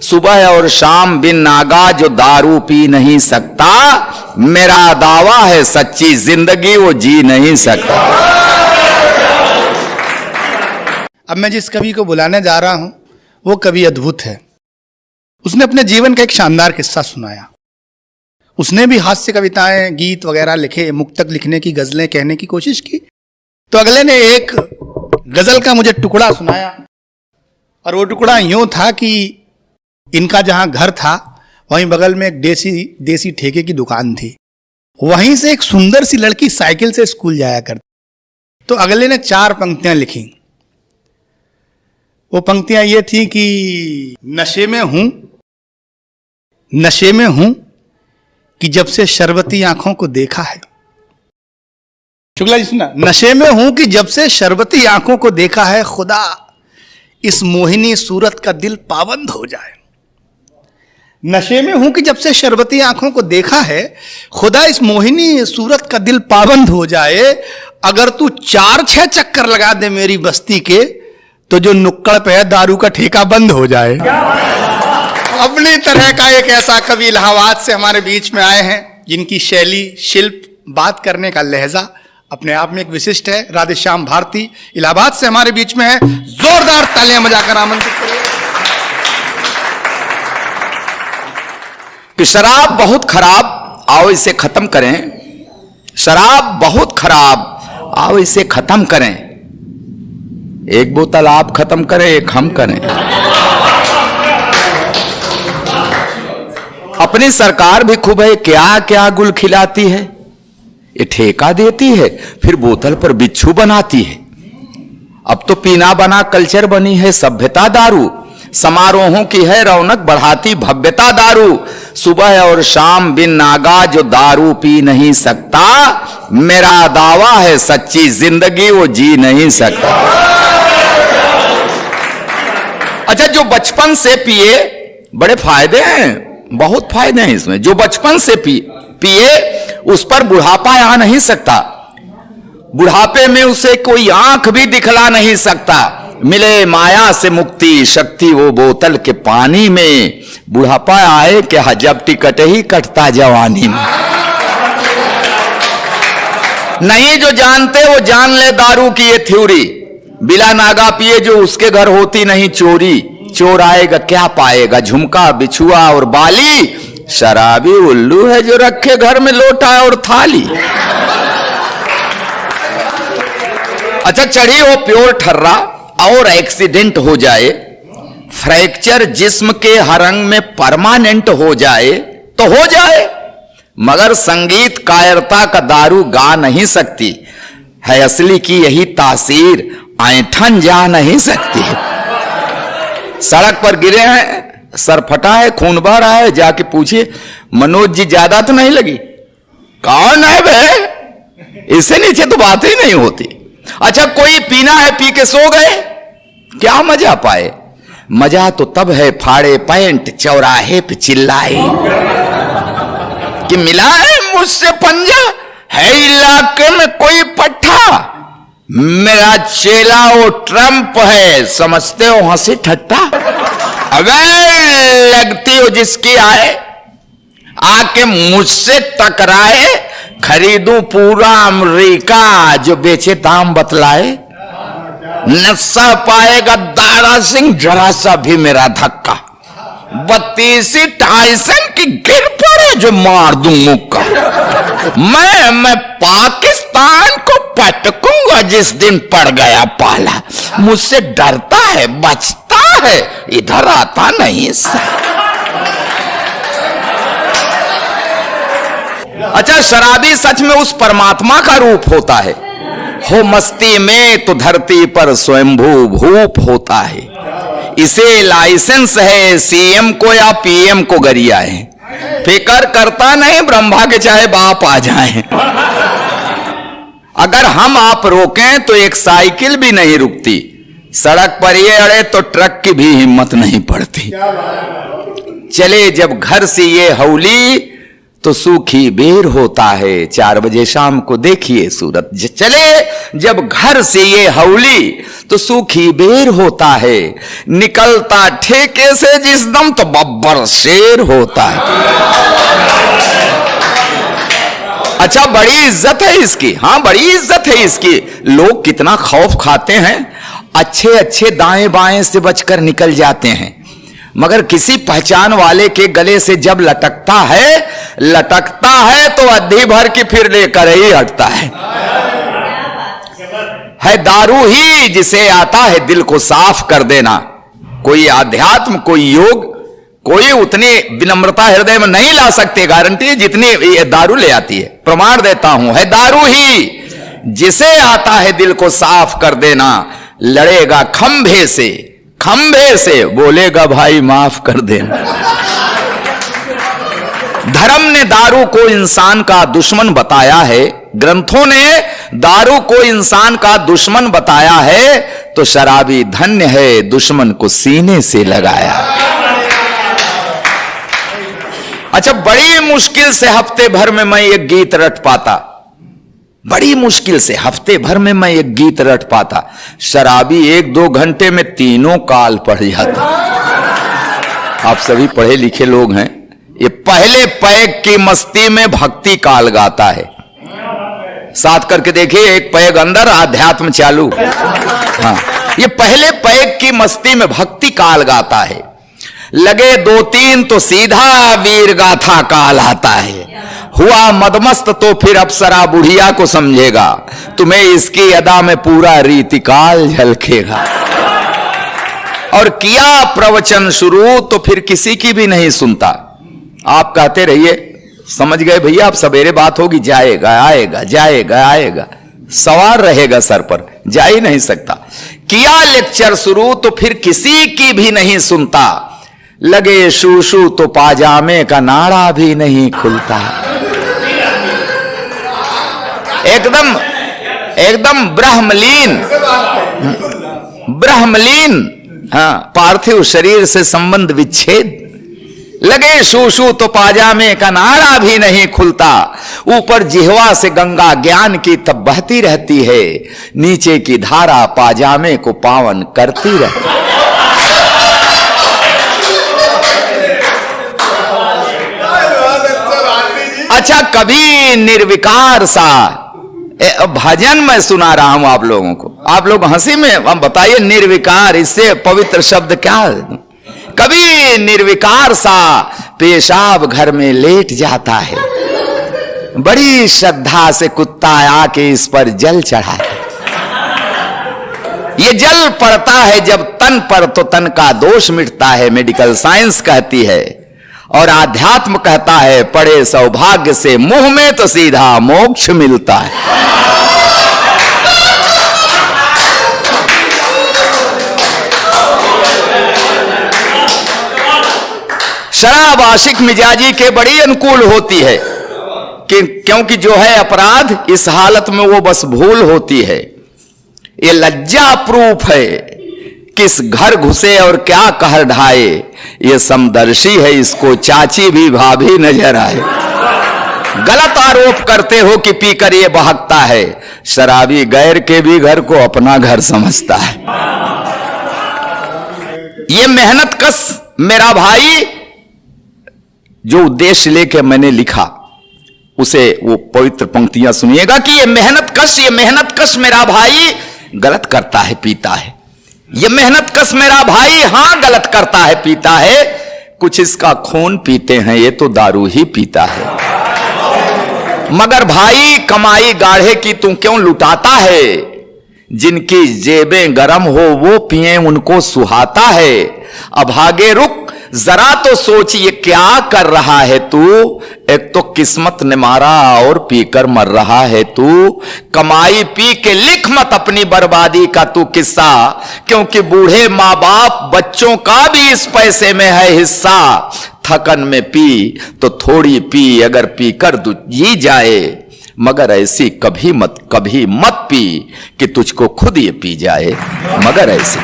सुबह और शाम बिन नागा जो दारू पी नहीं सकता, मेरा दावा है सच्ची जिंदगी वो जी नहीं सकता। अब मैं जिस कवि को बुलाने जा रहा हूं वो कवि अद्भुत है। उसने अपने जीवन का एक शानदार किस्सा सुनाया। उसने भी हास्य कविताएं, गीत वगैरह लिखे, मुक्तक लिखने की, गजलें कहने की कोशिश की। तो अगले ने एक गजल का मुझे टुकड़ा सुनाया और वो टुकड़ा यूं था कि इनका जहां घर था वहीं बगल में एक देसी ठेके की दुकान थी। वहीं से एक सुंदर सी लड़की साइकिल से स्कूल जाया करती। तो अगले ने 4 पंक्तियां लिखी। वो पंक्तियां ये थी कि नशे में हूं कि जब से शरबती आंखों को देखा है। शुक्ला जी सुना, नशे में हूं कि जब से शरबती आंखों को देखा है, खुदा इस मोहिनी सूरत का दिल पाबंद हो जाए। नशे में हूं कि जब से शरबती आंखों को देखा है, खुदा इस मोहिनी सूरत का दिल पाबंद हो जाए। अगर तू 4-6 चक्कर लगा दे मेरी बस्ती के, तो जो नुक्कड़ पे है दारू का ठेका बंद हो जाए। अपनी तरह का एक ऐसा कवि इलाहाबाद से हमारे बीच में आए हैं जिनकी शैली, शिल्प, बात करने का लहजा अपने आप में एक विशिष्ट है। राधेश्याम भारती इलाहाबाद से हमारे बीच में है। जोरदार तालियां बजाकर आमंत्रित करिए। कि शराब बहुत खराब, आओ इसे खत्म करें। शराब बहुत खराब, आओ इसे खत्म करें। एक बोतल आप खत्म करें, एक हम करें। अपनी सरकार भी खूब है, क्या क्या गुल खिलाती है। ये ठेका देती है, फिर बोतल पर बिच्छू बनाती है। अब तो पीना बना कल्चर बनी है सभ्यता दारू। समारोहों की है रौनक बढ़ाती भव्यता दारू। सुबह और शाम बिन नागा जो दारू पी नहीं सकता, मेरा दावा है सच्ची जिंदगी वो जी नहीं सकता। अच्छा, जो बचपन से पिए, बड़े फायदे हैं, बहुत फायदे हैं इसमें। जो बचपन से पिए उस पर बुढ़ापा आ नहीं सकता। बुढ़ापे में उसे कोई आंख भी दिखला नहीं सकता। मिले माया से मुक्ति शक्ति वो बोतल के पानी में। बुढ़ापा आए क्या, जब टिकट ही कटता जवानी में। नहीं जो जानते वो जान ले दारू की ये थ्योरी। बिला नागा पिए जो उसके घर होती नहीं चोरी। चोर आएगा क्या पाएगा, झुमका बिछुआ और बाली। शराबी उल्लू है जो रखे घर में लोटा और थाली। अच्छा, चढ़ी हो प्योर ठर्रा और एक्सीडेंट हो जाए, फ्रैक्चर जिस्म के हर अंग में परमानेंट हो जाए तो हो जाए, मगर संगीत कायरता का दारू गा नहीं सकती है। असली की यही तासीर ऐंठन जा नहीं सकती। सड़क पर गिरे हैं, सर फटा है, खून बह रहा है, जाके पूछिए मनोज जी ज्यादा तो नहीं लगी? कौन है बे, इससे नीचे तो बात ही नहीं होती। अच्छा, कोई पीना है, पी के सो गए, क्या मजा पाए? मजा तो तब है फाड़े पैंट चौराहे पे चिल्लाए कि मिला है मुझसे पंजा, है इलाके में कोई पट्टा। मेरा चेला वो ट्रंप है, समझते हो हंसी ठट्टा। अगर लगती हो जिसकी आए, आके मुझसे टकराए। खरीदूं पूरा अमेरिका जो बेचे दाम बतलाए। नशा पाएगा दारा सिंह जरा सा भी मेरा धक्का। 32 टाइसन की गिर पड़े जो मार दूं मुक्का। मैं पाकिस्तान को पटकूंगा जिस दिन पड़ गया पाला। मुझसे डरता है, बचता है, इधर आता नहीं सा। अच्छा, शराबी सच में उस परमात्मा का रूप होता है। हो मस्ती में तो धरती पर स्वयंभू भूप होता है। इसे लाइसेंस है सीएम को या पीएम को गरिया है। फिकर करता नहीं ब्रह्मा के चाहे बाप आ जाए। अगर हम आप रोकें तो एक साइकिल भी नहीं रुकती। सड़क पर ये अड़े तो ट्रक की भी हिम्मत नहीं पड़ती। चले जब घर से ये हौली तो सूखी बेर होता है। 4 बजे शाम को देखिए सूरत चले जब घर से ये हौली, तो सूखी बेर होता है। निकलता ठेके से जिस दम, तो बब्बर शेर होता है। अच्छा, बड़ी इज्जत है इसकी। हाँ, बड़ी इज्जत है इसकी। लोग कितना खौफ खाते हैं, अच्छे अच्छे दाएं बाएं से बचकर निकल जाते हैं, मगर किसी पहचान वाले के गले से जब लटकता है तो अद्धी भर की फिर लेकर ही हटता है दारू ही जिसे आता है दिल को साफ कर देना। कोई आध्यात्म, कोई योग, कोई उतनी विनम्रता हृदय में नहीं ला सकते, गारंटी जितनी ये दारू ले आती है। प्रमाण देता हूं, है दारू ही जिसे आता है दिल को साफ कर देना। लड़ेगा खंभे से बोलेगा भाई माफ कर देना। धर्म ने दारू को इंसान का दुश्मन बताया है, ग्रंथों ने दारू को इंसान का दुश्मन बताया है, तो शराबी धन्य है दुश्मन को सीने से लगाया। अच्छा, बड़ी मुश्किल से हफ्ते भर में मैं एक गीत रट पाता, बड़ी मुश्किल से हफ्ते भर में मैं एक गीत रट पाता। शराबी 1-2 घंटे में तीनों काल पढ़ जाता। आप सभी पढ़े लिखे लोग हैं, ये पहले पैग की मस्ती में भक्ति काल गाता है। साथ करके देखिए, एक पैग अंदर अध्यात्म चालू। हाँ, ये पहले पैग की मस्ती में भक्ति काल गाता है। लगे 2-3 तो सीधा वीर गाथा काल आता है। हुआ मदमस्त तो फिर अप्सरा बुढ़िया को समझेगा, तुम्हें इसकी अदा में पूरा रीतिकाल झलकेगा। और किया प्रवचन शुरू तो फिर किसी की भी नहीं सुनता। आप कहते रहिए, समझ गए भैया, आप सवेरे बात होगी, जाएगा आएगा, जाएगा आएगा, सवार रहेगा सर पर, जा ही नहीं सकता। किया लेक्चर शुरू तो फिर किसी की भी नहीं सुनता। लगे शूशू तो पाजामे का नाड़ा भी नहीं खुलता। एकदम ब्रह्मलीन, हाँ, पार्थिव शरीर से संबंध विच्छेद। लगे शूशू तो पाजामे का नाड़ा भी नहीं खुलता। ऊपर जिह्वा से गंगा ज्ञान की तब बहती रहती है, नीचे की धारा पाजामे को पावन करती रहती है। अच्छा, कभी निर्विकार सा भजन मैं सुना रहा हूं आप लोगों को, आप लोग हंसी में हम बताइए, निर्विकार इससे पवित्र शब्द क्या है? कभी निर्विकार सा पेशाब घर में लेट जाता है, बड़ी श्रद्धा से कुत्ता आके इस पर जल चढ़ाता है। ये जल पड़ता है जब तन पर, तो तन का दोष मिटता है, मेडिकल साइंस कहती है। और आध्यात्म कहता है, पड़े सौभाग्य से मुंह में तो सीधा मोक्ष मिलता है। शराब आशिक मिजाजी के बड़ी अनुकूल होती है, क्योंकि जो है अपराध, इस हालत में वो बस भूल होती है। ये लज्जा प्रूफ है, किस घर घुसे और क्या कहर ढाए। ये समदर्शी है, इसको चाची भी भाभी नजर आए। गलत आरोप करते हो कि पीकर ये बहकता है, शराबी गैर के भी घर को अपना घर समझता है। ये मेहनत कश मेरा भाई, जो उद्देश्य लेके मैंने लिखा, उसे वो पवित्र पंक्तियां सुनिएगा कि ये मेहनत कश मेरा भाई गलत करता है, पीता है। ये मेहनत कश मेरा भाई, हां, गलत करता है, पीता है। कुछ इसका खून पीते हैं, ये तो दारू ही पीता है। मगर भाई, कमाई गाढ़े की तू क्यों लुटाता है? जिनकी जेबें गरम हो वो पिए, उनको सुहाता है। अभागे रुक, जरा तो सोच ये क्या कर रहा है तू। एक तो किस्मत ने मारा और पीकर मर रहा है तू। कमाई पी के लिख मत अपनी बर्बादी का तू किस्सा, क्योंकि बूढ़े माँ बाप बच्चों का भी इस पैसे में है हिस्सा। थकन में पी तो थोड़ी पी, अगर पीकर जी जाए, मगर ऐसी कभी मत पी कि तुझको खुद ये पी जाए, मगर ऐसी